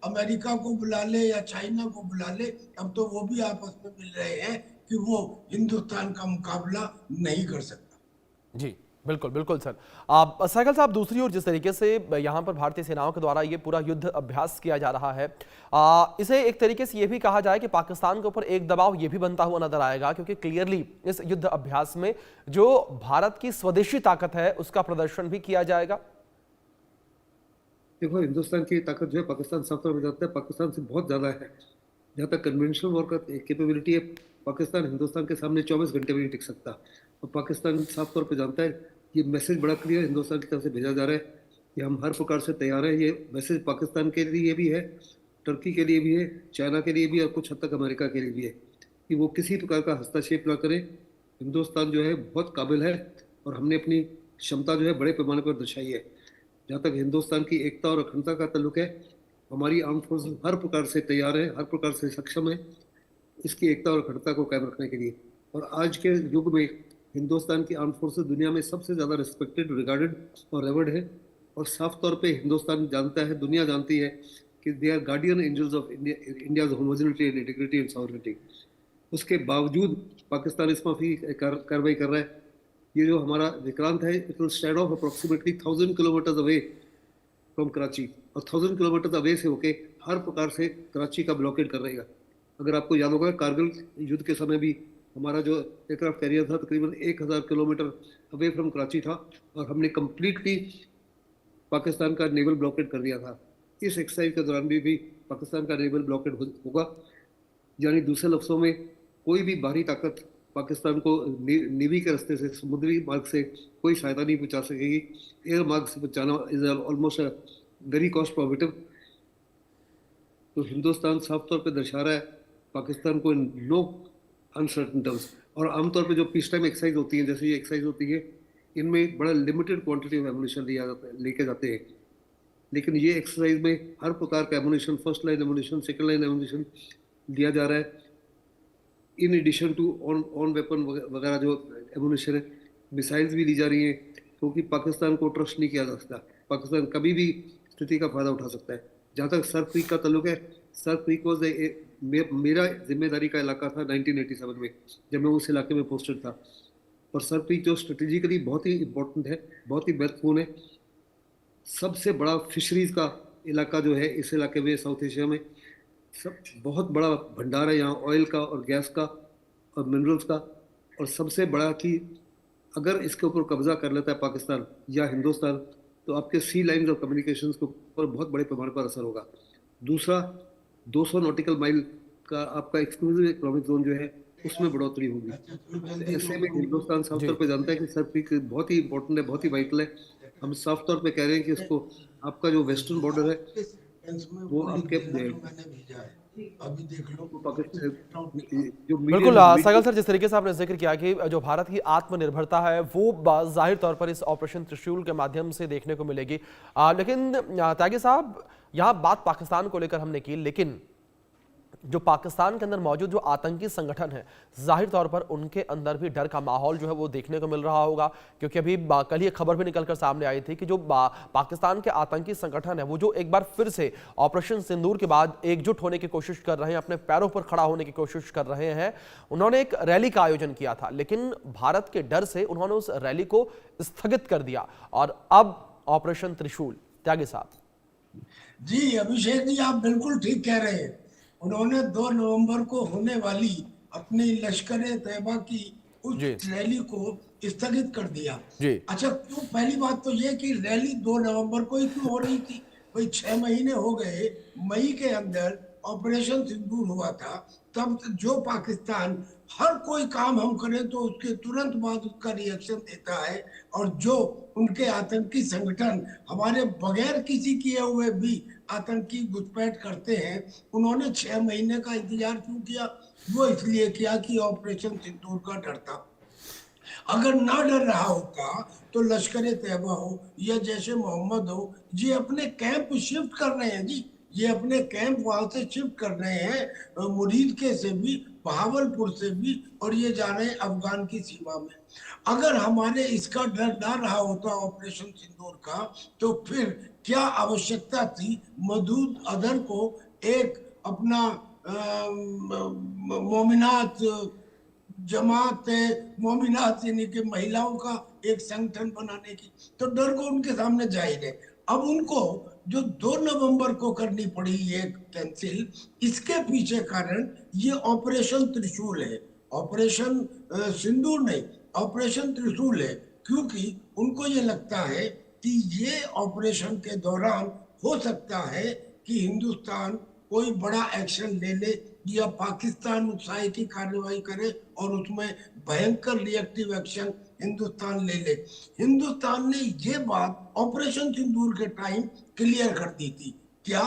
America को बुला ले या चाइना को बुला ले, अब तो वो भी आपस में मिल रहे हैं कि वो हिंदुस्तान का मुकाबला नहीं कर सकता। जी, बिल्कुल, बिल्कुल सर। आप सहगल साहब, दूसरी ओर जिस तरीके से यहाँ पर भारतीय सेनाओं के द्वारा ये पूरा युद्ध अभ्यास किया जा रहा है, इसे एक तरीके से ये भी कहा जाए कि पाकिस्तान के ऊपर एक दबाव ये भी बनता हुआ नजर आएगा, क्योंकि क्लियरली इस युद्ध अभ्यास में जो भारत की स्वदेशी ताकत है उसका प्रदर्शन भी किया जाएगा। देखो, हिंदुस्तान की ताकत जो है पाकिस्तान साफ तौर पर जानता है, पाकिस्तान से बहुत ज्यादा है। जहाँ तक कन्वेंशनल वॉर का कैपेबिलिटी है, पाकिस्तान हिंदुस्तान के सामने 24 घंटे भी नहीं टिक सकता। और पाकिस्तान साफ तौर पर जानता है, ये मैसेज बड़ा क्लियर हिंदुस्तान की तरफ से भेजा जा रहा है कि हम हर प्रकार से तैयार हैं। ये मैसेज पाकिस्तान के लिए भी है, टर्की के लिए भी है, चाइना के लिए भी है, और कुछ हद तक अमेरिका के लिए भी है, कि वो किसी प्रकार का हस्तक्षेप ना करें। हिंदुस्तान जो है बहुत काबिल है, और हमने अपनी क्षमता जो है बड़े पैमाने पर दर्शाई है। जहाँ तक हिंदुस्तान की एकता और अखंडता का ताल्लुक है, हमारी आर्म फोर्स हर प्रकार से तैयार है, हर प्रकार से सक्षम है इसकी एकता और अखंडता को कायम रखने के लिए। और आज के युग में हिंदुस्तान की आर्म फोर्सेस दुनिया में सबसे ज़्यादा रिस्पेक्टेड, रिगार्डेड और रेवर्ड है। और साफ तौर पे हिंदुस्तान जानता है, दुनिया जानती है कि they are guardian angels of India's homogeneity and integrity and sovereignty. उसके बावजूद पाकिस्तान इस माफी कार्रवाई कर रहा है। ये जो हमारा विक्रांत है, it will stand of approximately 1000 kilometre away from Karachi, और 1000 किलोमीटर अवे से होके हर प्रकार से कराची का ब्लॉकेड कर रहेगा। अगर आपको याद होगा, कारगिल युद्ध के समय भी हमारा जो एयरक्राफ्ट कैरियर था तकरीबन 1000 किलोमीटर अवे फ्रॉम कराची था, और हमने कंप्लीटली पाकिस्तान का नेवल ब्लॉकेड कर दिया था। इस एक्सरसाइज के दौरान भी पाकिस्तान का नेवल ब्लॉकेड होगा। यानी दूसरे लफ्जों में, कोई भी बाहरी ताकत पाकिस्तान को नेवी के रास्ते से, समुद्री मार्ग से कोई सहायता नहीं पहुंचा सकेगी। एयर मार्ग से पहुंचाना is almost very cost prohibitive. तो हिंदुस्तान साफ तौर पे दर्शा रहा है पाकिस्तान को इन नो अनसर्टन टर्म्स। और आमतौर पे जो पीस टाइम एक्सरसाइज होती है, जैसे ये एक्सरसाइज होती है, इनमें बड़ा लिमिटेड क्वांटिटी ऑफ एमुनिशन लेके जाते हैं। लेकिन ये एक्सरसाइज में हर प्रकार का ammunition, first line ammunition, second line ammunition दिया जा रहा है, in addition to on weapon वगैरह जो एमुनिशन है। मिसाइल्स भी ली जा रही हैं, क्योंकि पाकिस्तान को ट्रस्ट नहीं किया जा सकता। पाकिस्तान कभी भी स्थिति का फायदा उठा सकता है। जहाँ तक सर क्रीक का ताल्लुक है, सर क्रीक वॉज मेरा जिम्मेदारी का इलाका था 1987 में, जब मैं उस इलाके में पोस्टेड था। और सर क्रीक जो स्ट्रेटेजिकली बहुत ही इंपॉर्टेंट है, बहुत ही महत्वपूर्ण है। सबसे बड़ा फिशरीज का इलाका जो है इस इलाके में, साउथ एशिया में सब बहुत बड़ा भंडार है यहाँ, ऑयल का और गैस का और मिनरल्स का। और सबसे बड़ा कि अगर इसके ऊपर कब्जा कर लेता है पाकिस्तान या हिंदुस्तान, तो आपके सी लाइन्स ऑफ कम्युनिकेशंस के ऊपर बहुत बड़े पैमाने पर असर होगा। दूसरा, 200 नॉटिकल माइल का आपका एक्सक्लूसिव इकोनॉमिक जोन जो है, उसमें बढ़ोतरी होगी। ऐसे में हिंदुस्तान साफ तौर पे जानता है कि सर क्रीक बहुत ही इंपॉर्टेंट है, बहुत ही वाइटल है। हम साफ तौर पे कह रहे हैं कि इसको, आपका जो वेस्टर्न बॉर्डर है वो आपके अभी देख लो जो बिल्कुल मीडियम सागल सर, जिस तरीके से आपने जिक्र किया कि जो भारत की आत्मनिर्भरता है वो जाहिर तौर पर इस ऑपरेशन त्रिशूल के माध्यम से देखने को मिलेगी। लेकिन त्यागी साहब, यहाँ बात पाकिस्तान को लेकर हमने की, लेकिन जो पाकिस्तान के अंदर मौजूद जो आतंकी संगठन है, जाहिर तौर पर उनके अंदर भी डर का माहौल जो है वो देखने को मिल रहा होगा। क्योंकि अभी कल ये खबर भी निकलकर सामने आई थी कि जो पाकिस्तान के आतंकी संगठन है वो जो एक बार फिर से ऑपरेशन सिंदूर के बाद एकजुट होने की कोशिश कर रहे हैं, अपने पैरों पर खड़ा होने की कोशिश कर रहे हैं। उन्होंने एक रैली का आयोजन किया था, लेकिन भारत के डर से उन्होंने उस रैली को स्थगित कर दिया, और अब ऑपरेशन त्रिशूल। त्यागी साहब जी, अभिषेक जी, आप बिल्कुल ठीक कह रहे हैं। उन्होंने 2 नवंबर को होने वाली अपनी लश्कर तैयबा की उस जी रैली को स्थगित कर दिया। जी अच्छा, क्यों? पहली बात तो ये कि रैली 2 नवंबर को ही क्यों हो रही थी? भाई 6 महीने हो गए, मई के अंदर ऑपरेशन सिंदूर हुआ था, तब जो पाकिस्तान हर कोई काम हम करें तो उसके तुरंत बाद उसका रिएक्शन देता है, और जो उनके आतंकी संगठन हमारे बगैर किसी किए हुए भी आतंकी घुसपैठ करते हैं, उन्होंने 6 महीने का इंतजार क्यों किया? वो इसलिए किया कि ऑपरेशन सिंदूर का डर था। अगर ना डर रहा होता तो लश्कर तैयबा हो या जैसे मोहम्मद हो, ये अपने कैंप शिफ्ट कर रहे हैं जी। ये अपने कैंप वहां से शिफ्ट कर रहे हैं, मुरीद के से भी, बहावलपुर से भी, और ये जा रहे हैं अफगान की सीमा में। अगर हमारे इसका डर ना रहा होता ऑपरेशन सिंदूर का, तो फिर क्या आवश्यकता थी मसूद अजहर को एक अपना मोमिनात जमात मोमिनात यानी कि महिलाओं का एक संगठन बनाने की, तो डर को उनके सामने जाहिर है। अब उनको जो 2 नवंबर को करनी पड़ी ये कैंसिल, इसके पीछे कारण ये ऑपरेशन त्रिशूल है, ऑपरेशन सिंदूर नहीं, ऑपरेशन त्रिशूल है। क्योंकि उनको ये लगता है कि ये ऑपरेशन के दौरान हो सकता है कि हिंदुस्तान कोई बड़ा एक्शन ले ले या पाकिस्तान उत्साही की कार्रवाई करे और उसमें भयंकर रिएक्टिव एक्शन हिंदुस्तान ले ले। हिंदुस्तान ने ये बात ऑपरेशन सिंदूर के टाइम क्लियर कर दी थी। क्या?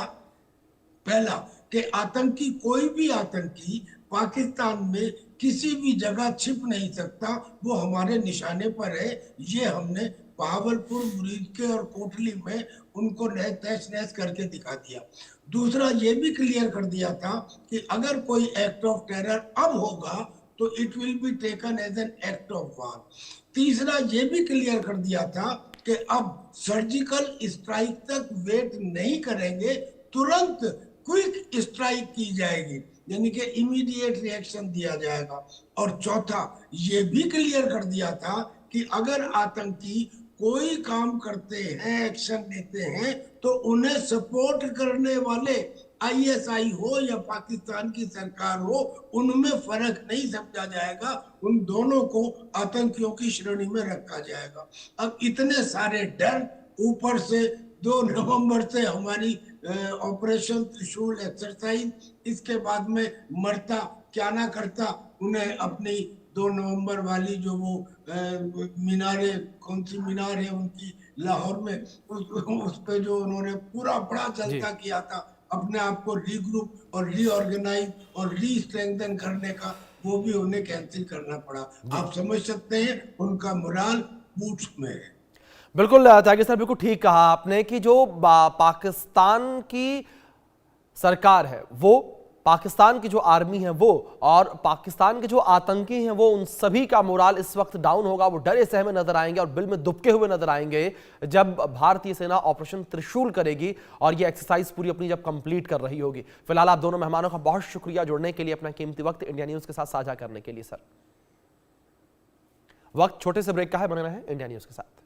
पहला कि आतंकी, कोई भी आतंकी पाकिस्तान में किसी भी जगह छिप नहीं सकता, वो हमारे निशाने पर है। ये हमने बहावलपुर, मुरीदके और कोटली में उनको तहस नहस करके दिखा दिया। दूसरा ये भी क्लियर कर दिया था कि अगर कोई एक्ट ऑफ टेरर अब होगा तो it will be taken as an act of war. तीसरा ये भी क्लियर कर दिया था कि अब सर्जिकल स्ट्राइक तक वेट नहीं करेंगे, तुरंत क्विक स्ट्राइक की जाएगी, यानी कि इमीडिएट रिएक्शन दिया जाएगा। और चौथा ये भी क्लियर कर दिया था कि अगर आतंकी कोई काम करते हैं, एक्शन लेते हैं, तो उन्हें सपोर्ट करने वाले आईएसआई हो या पाकिस्तान की सरकार हो, उनमें फर्क नहीं समझा जाएगा, उन दोनों को आतंकियों की श्रेणी में रखा जाएगा। अब इतने सारे डर, ऊपर से 2 नवंबर से हमारी ऑपरेशन त्रिशूल एक्सरसाइज, इसके बाद में मरता क्या ना करता, उन्हें अपनी 2 नवंबर वाली जो वो मीनारे, कौन सी मीनार है उनकी लाहौर में, उस पे जो उन्होंने पूरा बड़ा जलसा किया था अपने आप को रीग्रुप और रीऑर्गेनाइज और रीस्ट्रेंथन करने का, वो भी उन्हें कैंसिल करना पड़ा। आप समझ सकते हैं उनका मोराल बूट्स में है। बिल्कुल त्यागी सर, बिल्कुल ठीक कहा आपने कि जो पाकिस्तान की सरकार है, वो पाकिस्तान की जो आर्मी है वो, और पाकिस्तान के जो आतंकी हैं वो, उन सभी का मोराल इस वक्त डाउन होगा। वो डरे सहमे नजर आएंगे और बिल में दुबके हुए नजर आएंगे जब भारतीय सेना ऑपरेशन त्रिशूल करेगी और ये एक्सरसाइज पूरी अपनी जब कंप्लीट कर रही होगी। फिलहाल आप दोनों मेहमानों का बहुत शुक्रिया जुड़ने के लिए, अपना कीमती वक्त इंडिया न्यूज के साथ साझा करने के लिए। सर, वक्त छोटे से ब्रेक का है, बने रहें इंडिया न्यूज के साथ।